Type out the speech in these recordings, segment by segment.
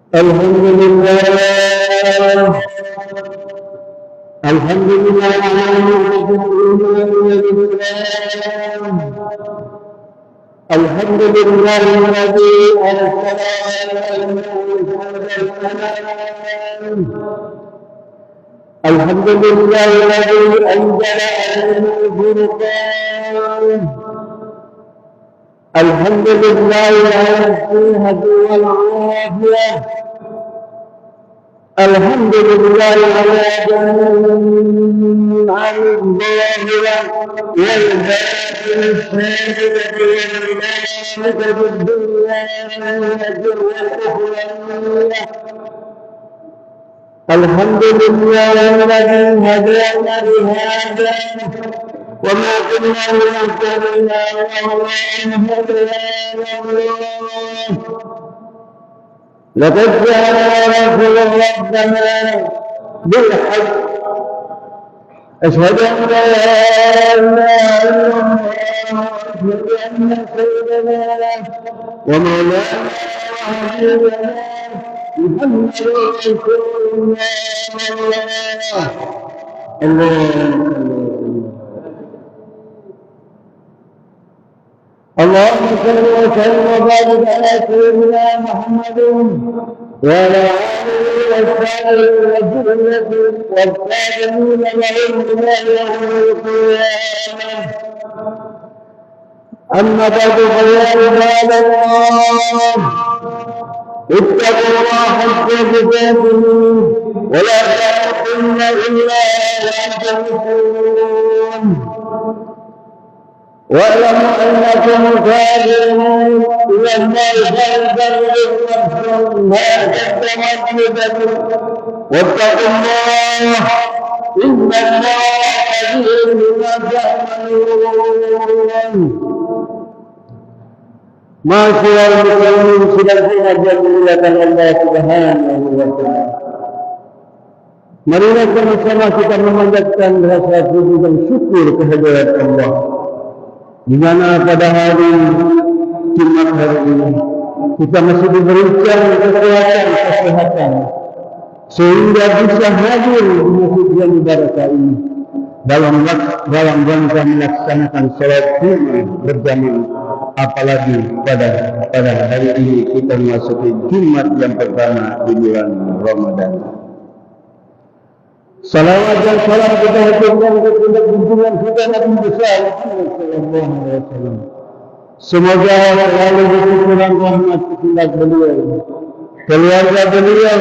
Alhamdulillah, Alhamdulillah ala ni'matil iman wal Islam. Alhamdulillah alladzi arsala al-anam. Alhamdulillah alladzi anzala al-furqan. Alhamdulillah ala as-sihhati wal 'afiyah. Alhamdulillah ala jami'il 'al-zahira wal batin as-sajidati wal malaikati bid-dunya wal ukhrawiyah. Alhamdulillah alladzi hadana li hadha wa ma kunna linahtadiya lawla an hadana Allah. لقد جاء رسول ربنا بالحق أشهد أن لا إله إلا الله وأشهد أن سيدنا ومولانا وحبيبنا محمد رسول الله. اللهم صل وسلم وبارك على سيدنا محمد وعلى آله وصحبه وذريته والتابعين لهم إلى يوم القيامة. أما بعد فيا عباد الله اتقوا الله حق تقاته ولا تموتن إلا وأنتم مسلمون. واعلموا انكم مسافرون الى الله فانتظروا نفسا ما قدمت لغد واتقوا الله ان الله خبير بما تعملون. معاشر المسلمين سلسلة جميلة الله سبحانه وتعالى. Marilah sama-sama kita memanjatkan rasa puji dan syukur kehadirat Allah. Di mana pada hari Jumat hari ini kita masih diberikan kesehatan sehingga bisa hadir di masjid yang barakah ini dalam rangka melaksanakan salat Jumat berjamaah, apalagi pada hari ini kita memasuki Jumat yang pertama di bulan Ramadan. Salawat dan salam kita haturkan kepada junjungan kita Nabi besar Muhammad sallallahu alaihi wasallam. Semoga selalu diberikan rahmat kepada beliau, keluarga beliau,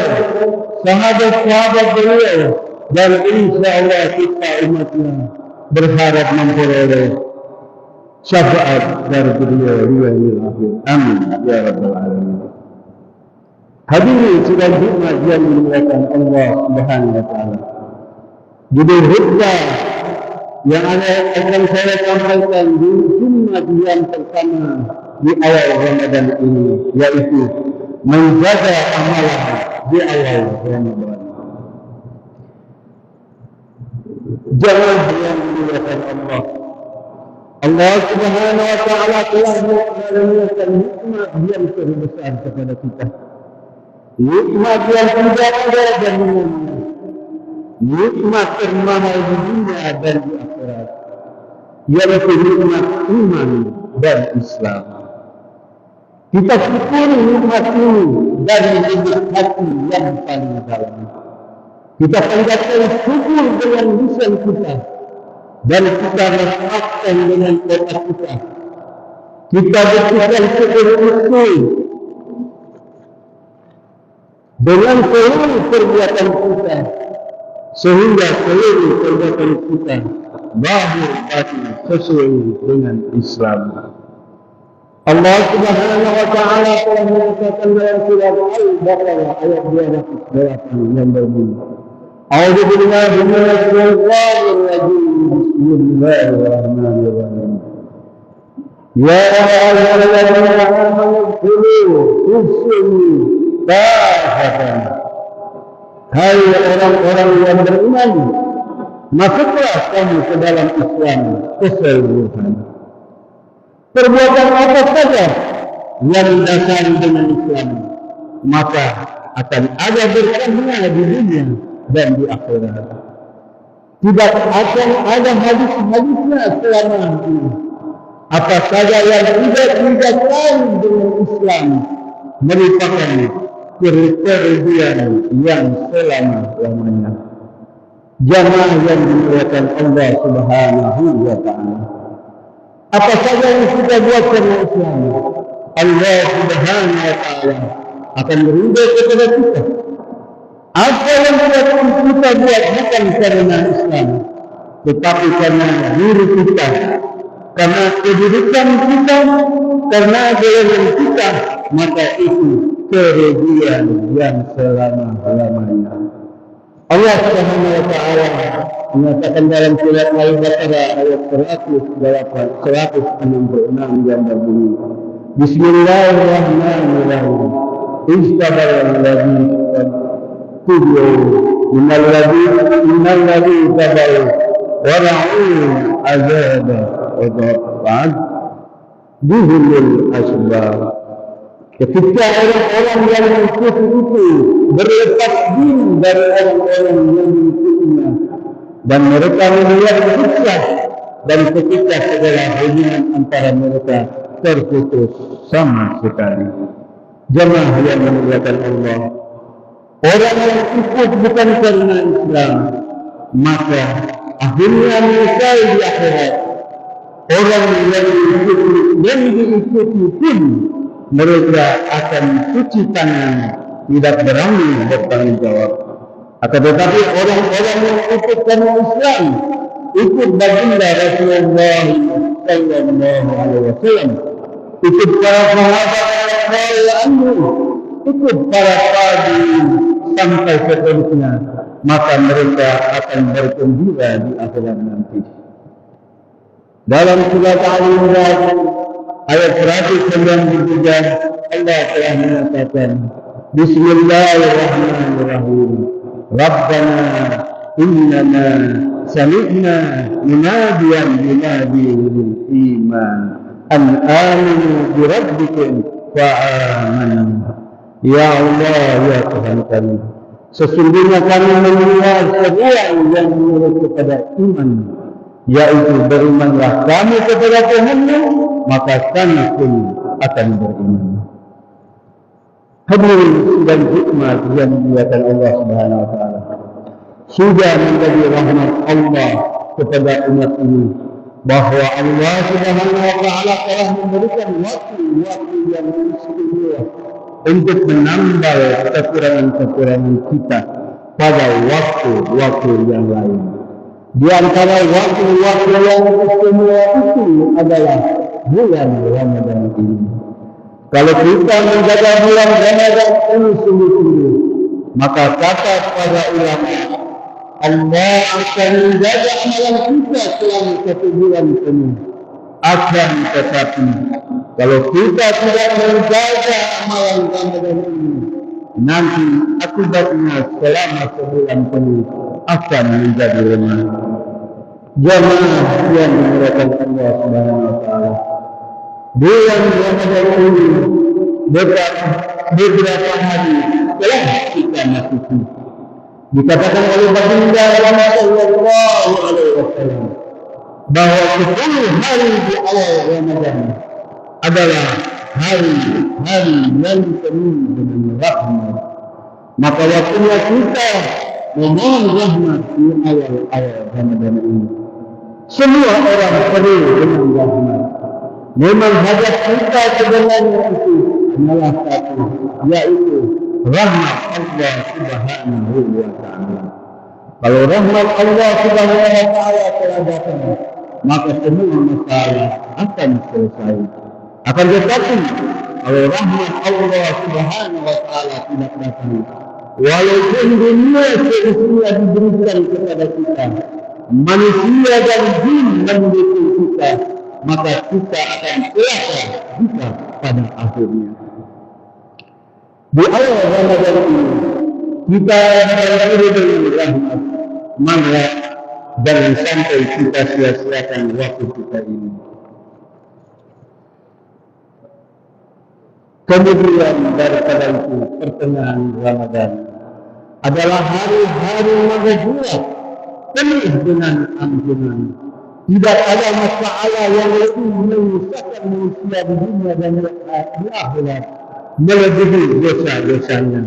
sahabat-sahabat beliau, dan insya Allah kita umatnya berharap memperoleh syafaat dari beliau di yaumil akhir. Amin ya rabbal alamin. Hadirin sidang Jumat yang dimuliakan Allah Subhanahu wa taala. Judul khutbah yang akan saya sampaikan di Jumat yang pertama di awal Ramadan ini, yaitu menjaga amalan di awal Ramadan. Jamaah yang dimuliakan Allah, Allah Subhanahu wa taala telah memberikan nikmat yang terbesar kepada kita. Nikmat yang tidak ada dan mana-mana. Nikmat termahal di dunia dan di akhirat, yaitu nikmat iman dan Islam. Kita syukuri nikmat ini dari nikmat hati yang paling dalam. Kita panjatkan syukur dengan lisan kita dan kita rasakan dengan otak kita. Kita berikan syukur itu dengan seluruh perbuatan kita, sehingga seluruh perbuatan kita lahir batin sesuai dengan Islam. Allah Subhanahu wa taala telah menyatakan dalam surat Al-Baqarah ayat 208 yang berbunyi, A'udzu billahi minasy syaithanir rajim. Bismillahirrahmanirrahim. Ya ayyuhalladzina amanu qulu usulu bahatan. Hai orang-orang yang beriman, masuklah kamu ke dalam Islam keseluruhan. Perbuatan apa saja yang didasari dengan Islam, maka akan ada berkahnya di dunia dan di akhirat. Tidak akan ada hadis-hadisnya selama ini. Apa saja yang tidak didasari dengan Islam merupakan kerugian yang selama-lamanya. Jamaah yang dimuliakan Allah Subhanahu wa Ta'ala. Apa saja yang kita buat karena Islam, Allah Subhanahu wa Ta'ala akan meridha kepada kita. Apa yang kita buat bukan karena Islam, tetapi karena diri kita, karena kedudukan kita, karena golongan kita, maka itu kerugian yang selama-lamanya. Allah Subhanahu wa Ta'ala menyatakan dalam surat Al-Baqarah ayat 166 yang berbunyi, Bismillahirrahmanirrahim. Istabarallazi kudu innal ladzi tabaru wa ra'u azaba wa ba'd bihul asbab. Ketika orang-orang yang mengikuti itu berlepas diri dari orang-orang yang mengikutinya dan mereka melihat siksa, dan ketika segala hubungan antara mereka terputus sama sekali. Jemaah yang dimuliakan Allah, orang yang ikut bukan karena Islam, maka akhirnya menyesal di akhirat. Orang yang diikuti pun mereka akan cuci tangan, tidak berani bertanggung jawab. Akan tetapi orang-orang yang ikut karena Islam, ikut baginda Rasulullah sallallahu alaihi wasallam, ikut para sahabat ikut para tabi'in sampai seterusnya, maka mereka akan bergembira di akhirat nanti. Dalam surat Al-Imran ayat 193 Allah telah menyatakan, Bismillahirrahmanirrahim. Rabbana innana sami'na munadiyan yunadi lil iman an aminu bi rabbikum fa amanu. Ya Allah, ya Tuhan kami, sesungguhnya kami mendengar seruan yang menyuruh kepada iman, yaitu berimanlah kami kepada Tuhanmu, maka kami pun akan beriman. Hadirin dan hikmat yang dimuliakan Allah Subhanahu wa Ta'ala, sudah menjadi rahmat Allah kepada umat ini bahwa Allah Subhanahu wa Ta'ala telah memberikan waktu yang istimewa untuk menambal kekurangan-kekurangan kita pada waktu-waktu yang lain. Di antara waktu-waktu yang istimewa itu adalah bulan Ramadan ini. Kalau kita menjaga bulan Ramadan ini sungguh-sungguh, maka kata para ulama, Allah akan menjaga amalan kita selama 1 bulan penuh. Akan tetapi, kalau kita tidak menjaga amalan Ramadan ini, nanti akibatnya selama 1 bulan penuh akan menjadi lemah. Jemaah yang dimuliakan Allah Subhanahu wa Ta'ala, bulan Ramadan ini beberapa hari telah kita masuki. Dikatakan oleh baginda sallallahu alaihi wasallam bahwa 10 hari di awal Ramadan adalah hari-hari yang penuh dengan rahmat. Maka waktunya kita memohon rahmat di awal Ramadan ini. Semua orang perlu dengan rahmat. Memang hajat kita sebenarnya itu adalah satu, yaitu rahmat Allah Subhanahu wa Ta'ala. Kalau rahmat Allah Subhanahu wa Ta'ala telah datang, maka semua masalah akan selesai. Akan tetapi kalau rahmat Allah Subhanahu wa Ta'ala tidak datang, walaupun dunia seluruhnya diberikan kepada kita, manusia dan jin mendukung kita, maka kita akan celaka jika pada akhirnya. Di awal Ramadan ini kita berdoa dengan rahmat, maka jangan sampai kita sia-siakan. waktu kita ini. Kemudian daripada itu pertengahan Ramadan adalah hari-hari maghfirah, penuh dengan ampunan. Tidak ada masalah yang lebih menyusahkan manusia di dunia dan di akhirat melebihi dosa-dosanya.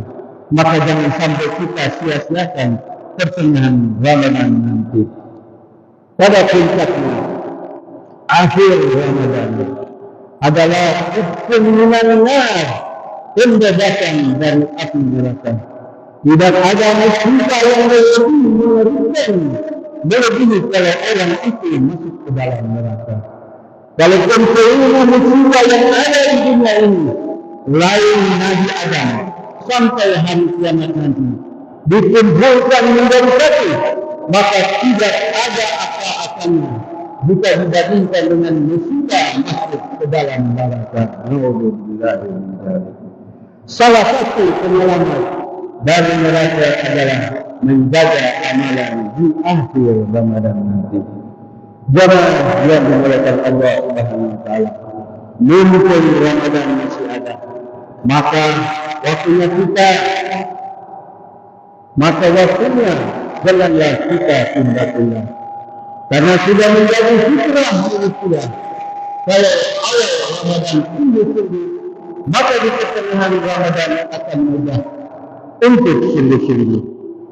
Maka jangan sampai kita sia-siakan pertengahan Ramadan nanti. Pada puncaknya, akhir Ramadan adalah kemuliaan pembebasan dari api neraka. Tidak ada musibah yang lebih mengerikan melebihi kalau orang itu masuk ke dalam neraka. Walaupun semua musibah yang ada di dunia ini, lain Nabi Adam sampai hari kiamat nanti dikumpulkan menjadi satu, maka tidak ada apa-apanya jika dibandingkan dengan musibah masuk ke dalam neraka. Salah satu penyelamat dari neraka adalah menjaga amalan di akhir Ramadan nanti. Jemaah yang dimuliakan Allah Subhanahu wa taala, mumpung Ramadan masih ada, maka waktunya janganlah kita tunda-tunda. Karena sudah menjadi fitrah manusia. Kalau awal Ramadan sungguh-sungguh, maka di pertengahan Ramadan akan mudah untuk sungguh-sungguh.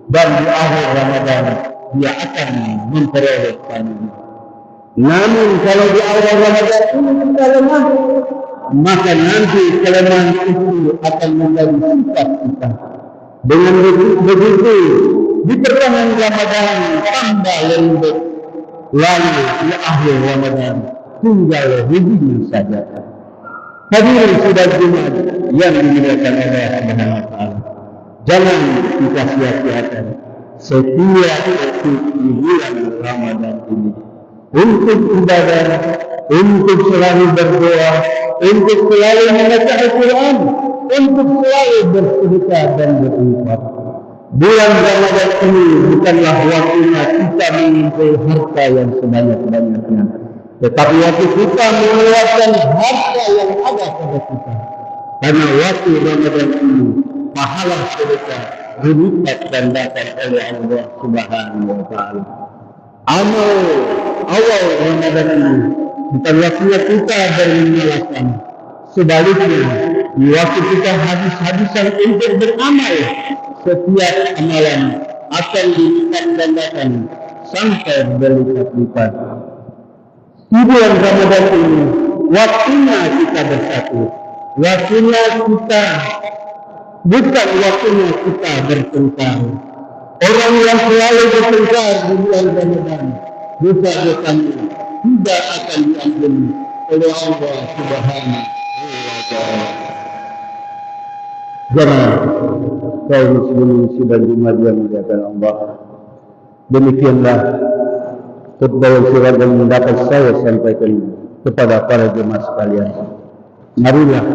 Dan di akhir Ramadan dia akan memperoleh panen. Namun kalau di awal Ramadan ini kita lemah, maka nanti kelemahan itu akan menjadi sifat kita. Dengan begitu di pertengahan Ramadan tambah lembut, lalu di akhir Ramadan tinggal hidupnya saja. Hadirin sudah Jumat yang dimuliakan Allah Subhanahu wa taala, jangan kita sia-siakan setiap waktu di bulan Ramadan ini untuk ibadah, untuk selalu berdoa, untuk selalu membaca Al-Quran, untuk selalu bersedekah dan berinfak. Bulan Ramadan ini bukanlah waktunya kita mengumpul harta yang sebanyak-banyaknya, tetapi waktu kita mengeluarkan harta yang ada pada kita. Karena waktu Ramadan ini pahala sedekah dilipat gandakan oleh Allah Subhanahu wa taala. Amal awal Ramadan ini bukan waktunya kita bermalasan. Sebaliknya, di waktu kita habis-habisan untuk beramal, setiap amalan akan dilipat gandakan sampai berlipat-lipat. Di bulan Ramadan ini, waktunya kita bersatu. Waktunya kita, bukan waktunya kita bertengkar. Orang yang selalu bertengkar di bulan Ramadan, dosa-dosanya tidak akan diampuni oleh Allah Subhanahu wa taala. Jemaah kaum muslimin sidang Jumat yang dimuliakan Allah, demikianlah khutbah yang seragam mendapat saya sampaikan kepada para jemaah sekalian. Marilah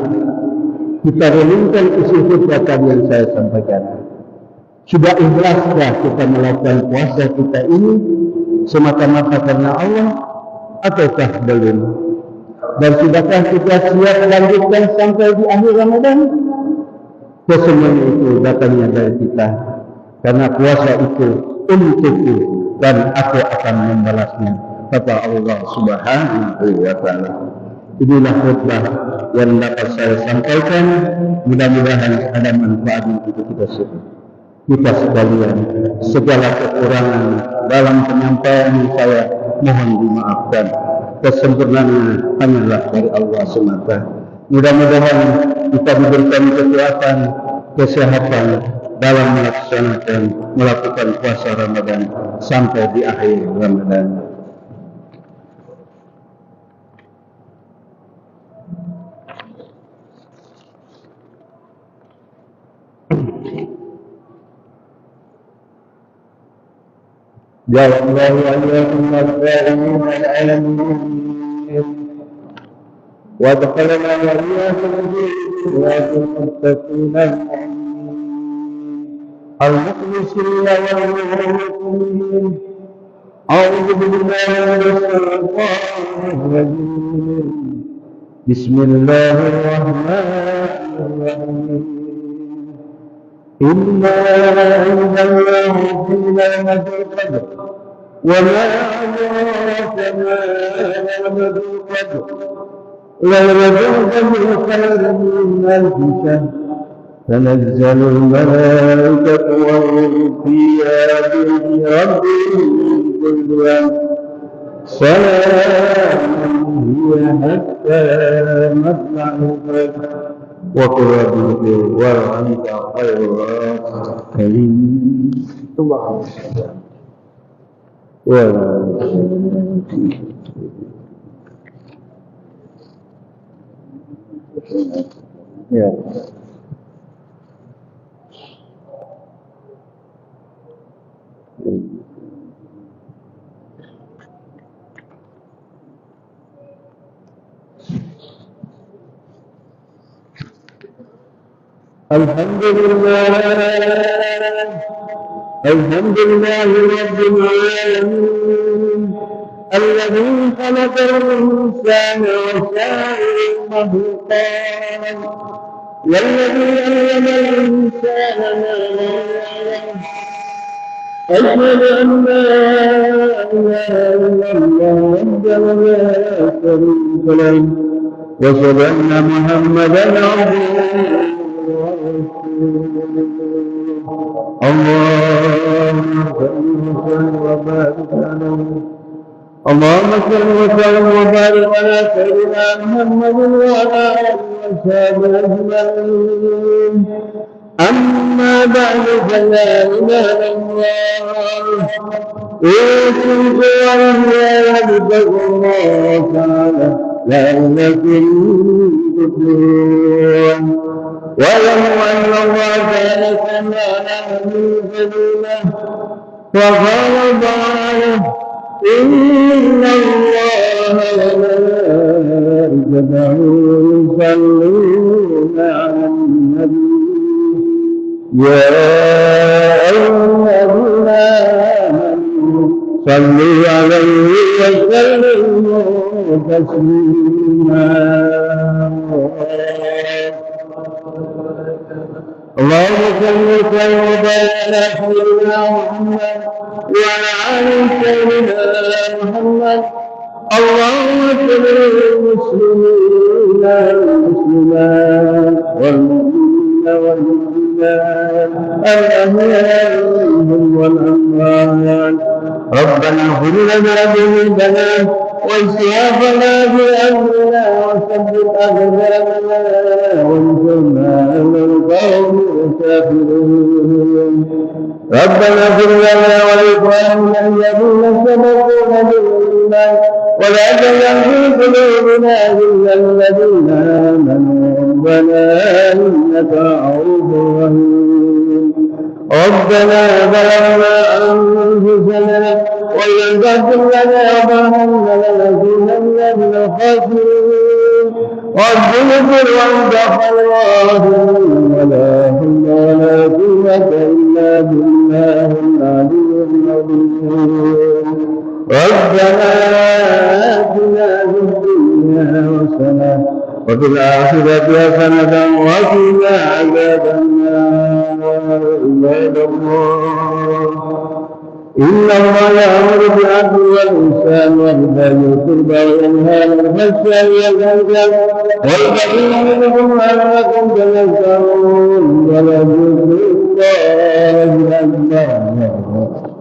kita renungkan isi khutbah tadi yang saya sampaikan. Sudah ikhlaskah kita melakukan puasa kita ini semata-mata karena Allah, ataukah belum? Dan sudahkah kita siap lanjutkan sampai di akhir Ramadan? Kesemuanya itu datangnya dari kita, karena puasa itu untukku dan aku akan membalasnya, kata Allah Subhanahu wa taala. Inilah khutbah yang dapat saya sampaikan. Mudah-mudahan ada manfaat untuk kita semua. Kita sekalian, segala kekurangan dalam penyampaian saya mohon dimaafkan. Kesempurnaannya hanyalah dari Allah semata. Mudah-mudahan kita diberikan kekuatan, kesehatan dalam melakukan puasa Ramadan sampai di akhir Ramadan. Ya Allah ya Allahumma al-alamin wa adkhilna al-mukhlisin wal-mu'minin. A'udzu billahi minasy syaithanir rajim. Bismillahirrahmanirrahim. الرحيم إنا أنزلناه في ليلة القدر وما أدراك ما ليلة القدر ليلة القدر خير من ألف شهر تنزل الملائكة والروح فيها بإذن ربهم من كل أمر سلام هي حتى مطلع الفجر وقل ربك وأنت خير الراحمين. اللهم صل ولا يا الحمد لله رب العالمين الذي خلق الإنسان وسائر المخلوقات والذي علم الإنسان ما لم يعلم أشهد أن لا إله إلا الله وحده لا شريك له وأشهد أن محمدا عبده اللهم صل وسلم وبارك على سيدنا محمد وعلى آله وصحبه أجمعين أما بعد فلا إله إلا الله أوصيك وإياي بتقوى الله تعالى لعلكم تفلحون واعلموا أن الله تعالى سمع لكم سبيلا فقال تعالى إن الله وملائكته يصلون على النبي يا أيها الذين آمنوا صلوا عليه وسلموا تسليما اللهم صل وسلم وبارك على سيدنا محمد وعلى آل سيدنا محمد اللهم اغفر للمسلمين والمسلمات والمؤمنين والمؤمنات الأحياء منهم والأموات ربنا اغفر لنا ذنوبنا وإسرافنا في أمرنا وثبت أقدامنا وانصرنا على القوم الكافرين ربنا اغفر لنا ولإخواننا الذين سبقونا بالإيمان ولا تجعل في قلوبنا غلا للذين آمنوا ربنا إنك رؤوف رحيم ربنا ظلمنا أنفسنا وإن تغفر لنا وترحمنا لنكونن من الخاسرين رب اغفر وأنت خير الراحمين ولا حول ولا قوة إلا بالله العلي العظيم ربنا آتنا في الدنيا حسنة وفي الآخرة حسنة وقنا عذاب النار عباد الله إن الله يأمر بالعدل والإحسان وإيتاء ذي القربى وينهى عن الفحشاء والمنكر والبغي يعظكم لعلكم تذكرون ولذكر الله أكبر